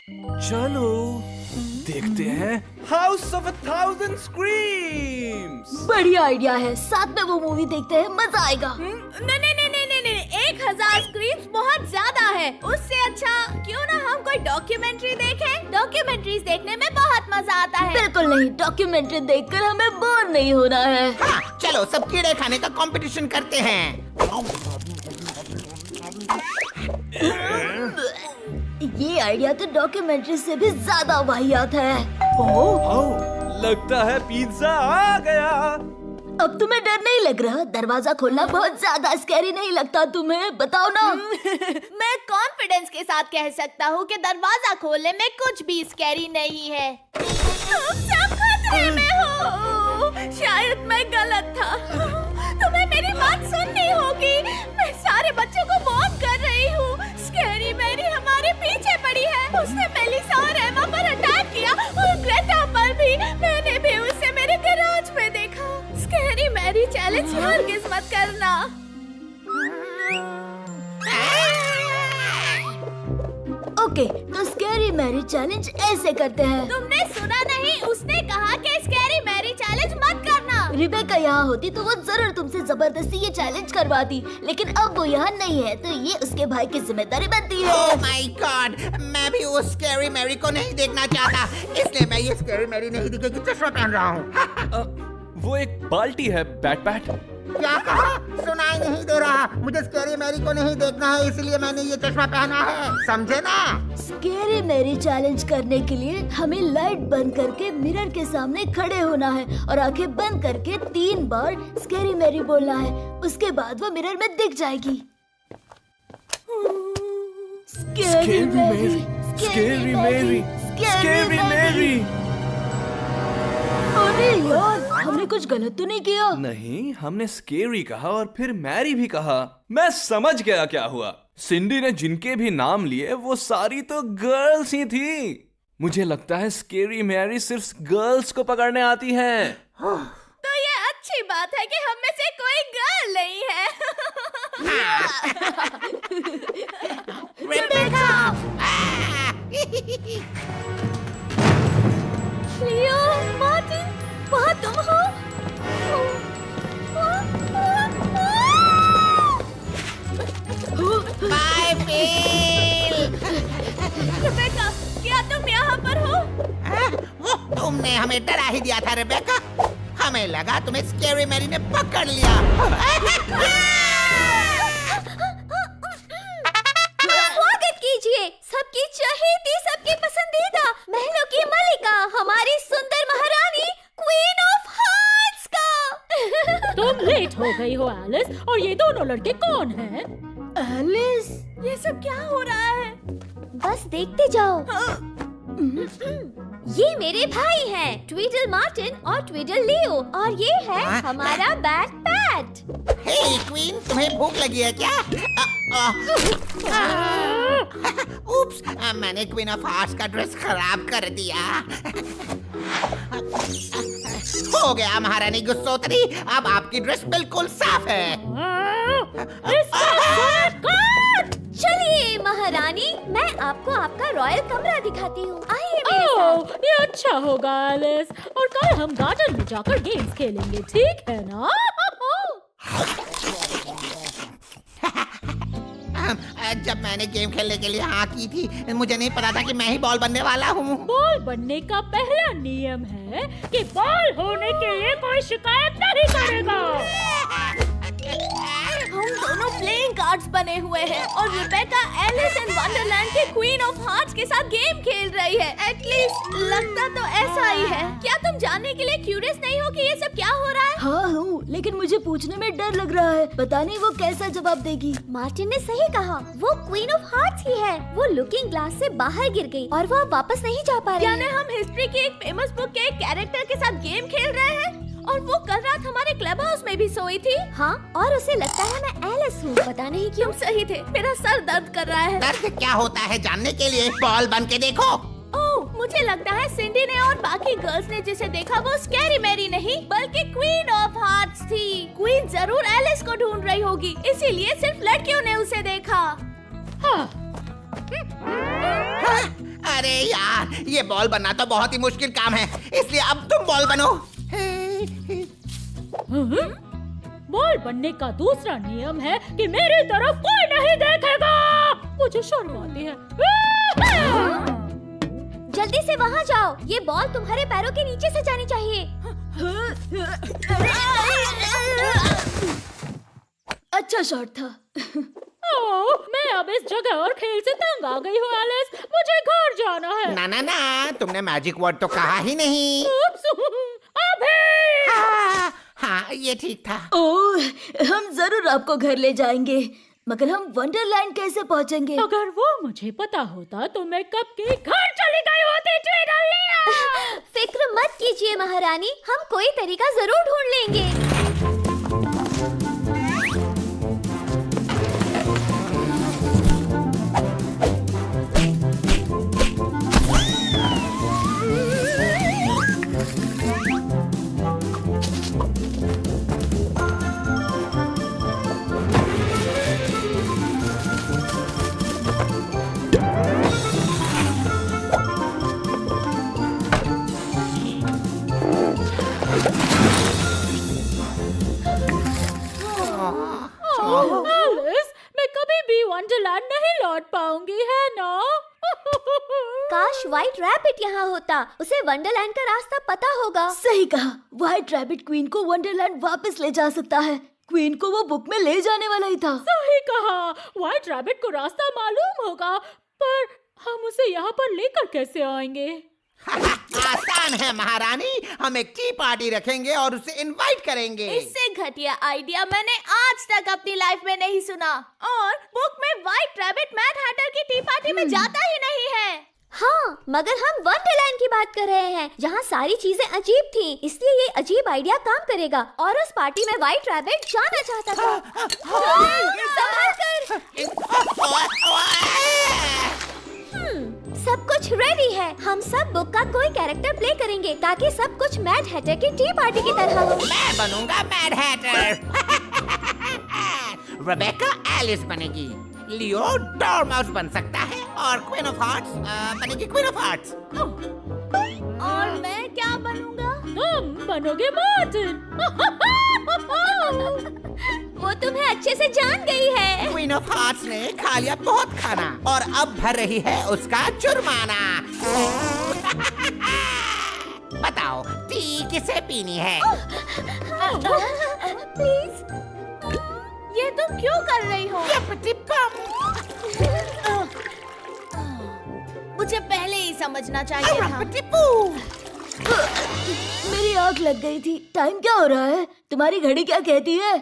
चलो देखते हैं हाउस ऑफ 1000 स्क्रीम्स। बढ़िया आइडिया है, साथ में वो मूवी देखते हैं, मजा आएगा। नहीं, 1000 स्क्रीन्स बहुत ज्यादा है। उससे अच्छा क्यों ना हम कोई डॉक्यूमेंट्री देखें? डॉक्यूमेंट्रीज देखने में बहुत मजा आता है। बिल्कुल नहीं, डॉक्यूमेंट्री देखकर हमें बोर नहीं होना है। हाँ, चलो सब कीड़े खाने का कंपटीशन करते हैं। ये आइडिया तो डॉक्यूमेंट्री से भी ज्यादा वाहियात है। लगता है पिज्जा आ गया। अब तुम्हें डर नहीं लग रहा? दरवाजा खोलना बहुत ज्यादा स्कैरी नहीं लगता तुम्हें? बताओ ना। मैं कॉन्फिडेंस के साथ कह सकता हूँ कि दरवाजा खोलने में कुछ भी स्कैरी नहीं है। तुम सब खतरे में हो। शायद मैं गलत था। तुम्हें मेरी बात सुननी होगी। मैं सारे बच्चों को वार्न कर रही हूँ। स्कैरी मैरी हमारे पीछे पड़ी है। उसने मेलिसा और एमा पर अटैक किया और ग्रेटा पर भी। मैंने भी उसे मेरे गैराज में देखा। स्कैरी मैरी चैलेंज हरगिज़ मत करना। ओके, तो स्कैरी मैरी चैलेंज ऐसे करते हैं। तुमने सुना नहीं? उसने कहा कि स्कैरी मैरी चैलेंज मत करना। रिबेका यहाँ होती तो वो जरूर तुमसे जबरदस्ती ये चैलेंज करवाती, लेकिन अब वो यहाँ नहीं है तो ये उसके भाई की जिम्मेदारी बनती है। ओह माय गॉड, मैं भी उस स्कैरी मैरी को नहीं देखना चाहता, इसलिए मैं ये स्कैरी मैरी नहीं दिखेगी चश्मा पहन रहा हूँ। वो एक बाल्टी है बैट बैट। क्या कहा? सुनाई नहीं दे रहा। मुझे स्कैरी मैरी को नहीं देखना है, इसलिए मैंने ये चश्मा पहना है, समझे ना? स्कैरी मैरी चैलेंज करने के लिए हमें लाइट बंद करके मिरर के सामने खड़े होना है और आंखें बंद करके 3 बार स्कैरी मैरी बोलना है। उसके बाद वो मिरर में दिख जाएगी। Scary Mary, scary Mary, scary Mary. अरे यार, हमने कुछ गलत तो नहीं किया? नहीं, हमने स्केरी कहा और फिर मैरी भी कहा। मैं समझ गया क्या हुआ। सिंडी ने जिनके भी नाम लिए वो सारी तो गर्ल्स ही थी। मुझे लगता है स्केरी मैरी सिर्फ गर्ल्स को पकड़ने आती है। तो ये अच्छी बात है कि हम में से कोई गर्ल नहीं है। लियो, मार्टिन, वहाँ तुम हो? Bye fill. रिबेका, क्या तुम यहाँ पर हो? वो तुमने हमें डरा ही दिया था रेबेका। हमें लगा तुम्हें स्कैरी मैरी ने पकड़ लिया। स्वागत कीजिए, सबकी चहेती, सबकी पसंदीदा, महलों की मलिका, हमारी सुंदर महारानी क्वीन ऑफ हार्ट्स का। तुम लेट हो गई हो एलिस, और ये दोनों लड़के कौन हैं? एलिस, ये सब क्या हो रहा है? बस देखते जाओ। ये मेरे भाई हैं, ट्विडल मार्टिन और ट्विडल लियो, और ये है हमारा बैट पैट। हे क्वीन, तुम्हें भूख लगी है क्या? उप्स, मैंने क्वीन ऑफ हार्ट्स का ड्रेस खराब कर दिया। हो गया महारानी गुस्सोतरी, अब आपकी ड्रेस बिल्कुल साफ है। चलिए महारानी, मैं आपको आपका रॉयल कमरा दिखाती हूँ। आइए मेरे साथ। ये अच्छा होगा एलिस, और कल हम गार्डन में जाकर गेम्स खेलेंगे, ठीक है ना? जब मैंने गेम खेलने के लिए हाँ की थी, मुझे नहीं पता था कि मैं ही बॉल बनने वाला हूँ। बॉल बनने का पहला नियम है कि बॉल होने के लिए कोई शिकायत नहीं करेगा। हम दोनों प्लेइंग कार्ड्स बने हुए हैं और रिबेका एलिस इन वंडरलैंड के क्वीन ऑफ हार्ट्स के साथ गेम खेल रही है। एटलीस्ट लगता तो ऐसा ही है। क्या तुम जानने के लिए क्यूरियस नहीं हो कि ये सब क्या हो रहा है? हाँ हूँ, लेकिन मुझे पूछने में डर लग रहा है। पता नहीं वो कैसा जवाब देगी। मार्टिन ने सही कहा, वो क्वीन ऑफ हार्ट्स ही है। वो लुकिंग ग्लास से बाहर गिर गई और वो अब वापस नहीं जा पा रही। यानी हम हिस्ट्री की एक फेमस बुक के एक कैरेक्टर के साथ गेम खेल रहे हैं और वो कल रात हमारे क्लब हाउस में भी सोई थी। हाँ, और उसे लगता है मैं एलिस हूँ। पता नहीं क्यों। सही थे, मेरा सर दर्द कर रहा है। दर्द क्या होता है जानने के लिए बॉल बन के देखो। ओह, मुझे लगता है सिंडी ने और बाकी गर्ल्स ने जिसे देखा वो स्कैरी मैरी नहीं बल्कि क्वीन ऑफ हार्ट्स थी। क्वीन जरूर एलिस को ढूंढ रही होगी, इसीलिए सिर्फ लड़कियों ने उसे देखा। हाँ। अरे यार, ये बॉल बनना तो बहुत ही मुश्किल काम है, इसलिए अब तुम बॉल बनो। बॉल बनने का दूसरा नियम है कि मेरी तरफ कोई नहीं देखेगा। मुझे शर्म आती है। जल्दी से वहाँ जाओ, ये बॉल तुम्हारे पैरों के नीचे से जानी चाहिए। अच्छा शॉट था। मैं अब इस जगह और खेल से तंग आ गई हूँ एलिस, मुझे घर जाना है। ना ना ना, तुमने मैजिक वर्ड तो कहा ही नहीं। अभी हाँ, ये ठीक था। ओह, हम जरूर आपको घर ले जाएंगे, मगर हम वंडरलैंड कैसे पहुंचेंगे? अगर वो मुझे पता होता तो मैं कब के घर चली गई होती। फिक्र मत कीजिए महारानी, हम कोई तरीका जरूर ढूंढ लेंगे। एलिस, मैं कभी भी वंडरलैंड नहीं लौट पाऊंगी, है ना? काश व्हाइट रैबिट यहाँ होता, उसे वंडरलैंड का रास्ता पता होगा। सही कहा, व्हाइट रैबिट क्वीन को वंडरलैंड वापस ले जा सकता है। क्वीन को वो बुक में ले जाने वाला ही था। सही कहा, व्हाइट रैबिट को रास्ता मालूम होगा, पर हम उसे यहाँ पर लेकर कैसे आएंगे? आसान है महारानी, हम एक टी पार्टी रखेंगे और उसे इनवाइट करेंगे। इससे घटिया आइडिया मैंने आज तक अपनी लाइफ में नहीं सुना, और बुक में व्हाइट रैबिट मैड हैटर की टी पार्टी में जाता ही नहीं है। हाँ, मगर हम वंडरलैंड की बात कर रहे हैं, जहाँ सारी चीजें अजीब थीं, इसलिए ये अजीब आइडिया काम करेगा। और उस पार्टी में व्हाइट रैबिट जाना चाहता था। संभल कर। सब कुछ रेडी है, हम सब बुक का कोई कैरेक्टर प्ले करेंगे ताकि सब कुछ मैड हैटर की टी पार्टी की तरह हो। मैं बनूंगा मैड हैटर। रेबेका एलिस बनेगी, लियो डॉर्माउस बन सकता है, और क्वीन ऑफ हार्ट्स बनेगी क्वीन ऑफ हार्ट्स। और मैं क्या बनूंगा? तुम बनोगे मार्टिन। वो तुम्हें अच्छे से जान गई है। क्वीन ऑफ हार्ट्स ने खा लिया बहुत खाना और अब भर रही है उसका जुर्माना। बताओ, टी किसे पीनी है? प्लीज, ये तुम क्यों कर रही हो? मुझे पहले ही समझना चाहिए था। मेरी आँख लग गई थी। टाइम क्या हो रहा है? तुम्हारी घड़ी क्या कहती है?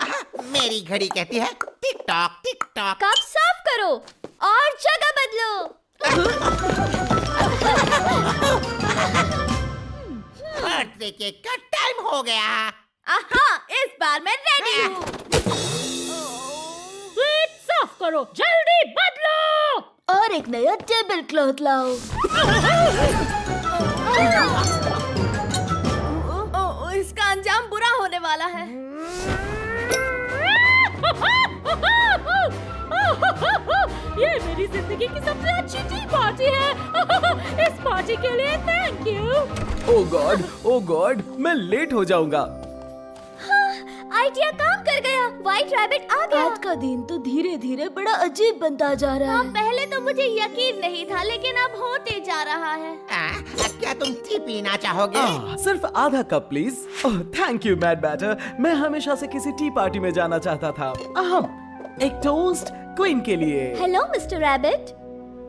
मेरी घड़ी कहती है tick tock tick tock. Cup साफ करो और जगह बदलो। बर्थडे केक का टाइम हो गया। आहा, इस बार मैं रेडी हूँ। स्वीट साफ करो, जल्दी बदलो। और एक नया टेबल क्लॉथ लाओ। इसका अंजाम बुरा होने वाला है। ये मेरी जिंदगी की सबसे अच्छी टी पार्टी है। इस पार्टी के लिए थैंक यू। ओ गॉड, मैं लेट हो जाऊंगा। आइडिया काम कर गया, व्हाइट रैबिट आ गया। आज का दिन तो धीरे धीरे बड़ा अजीब बनता जा रहा है। पहले तो मुझे यकीन नहीं था, लेकिन अब होते जा रहा है। क्या तुम टी पीना चाहोगे? सिर्फ आधा cup please. Oh thank you mad batter, मैं हमेशा से किसी टी पार्टी में जाना चाहता था। एक टोस्ट क्वीन के लिए। हेलो मिस्टर रैबिट,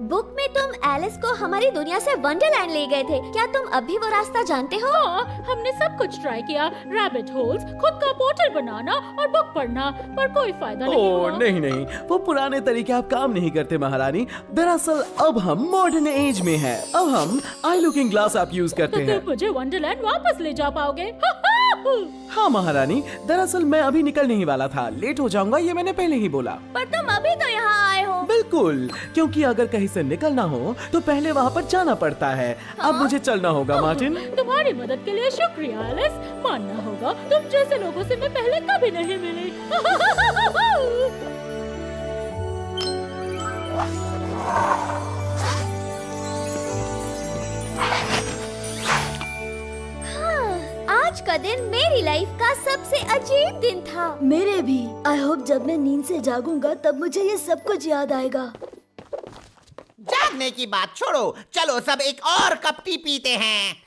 बुक में तुम एलिस को हमारी दुनिया से वंडरलैंड ले गए थे, क्या तुम अब भी वो रास्ता जानते हो? हाँ, हमने सब कुछ ट्राई किया, रैबिट होल्स, खुद का पोर्टल बनाना और बुक पढ़ना, पर कोई फायदा नहीं हुआ। नहीं, वो पुराने तरीके अब काम नहीं करते महारानी। दरअसल अब हम मॉडर्न एज में हैं। अब हम आई लुकिंग ग्लास आप यूज करते तो हैं। तुम मुझे वंडरलैंड वापस ले जा पाओगे? हाँ महारानी, दरअसल मैं अभी निकलने ही वाला था, लेट हो जाऊंगा ये मैंने पहले ही बोला। पर तुम अभी तो यहाँ आए हो। बिल्कुल, क्योंकि अगर कहीं से निकलना हो तो पहले वहाँ पर जाना पड़ता है। अब मुझे चलना होगा मार्टिन। तुम्हारी मदद के लिए शुक्रिया एलिस, मानना होगा तुम जैसे लोगों से मैं पहले कभी नहीं मिली। का दिन मेरी लाइफ का सबसे अजीब दिन था। मेरे भी। आई होप जब मैं नींद से जागूंगा तब मुझे ये सब कुछ याद आएगा। जागने की बात छोड़ो, चलो सब एक और कप टी पीते हैं।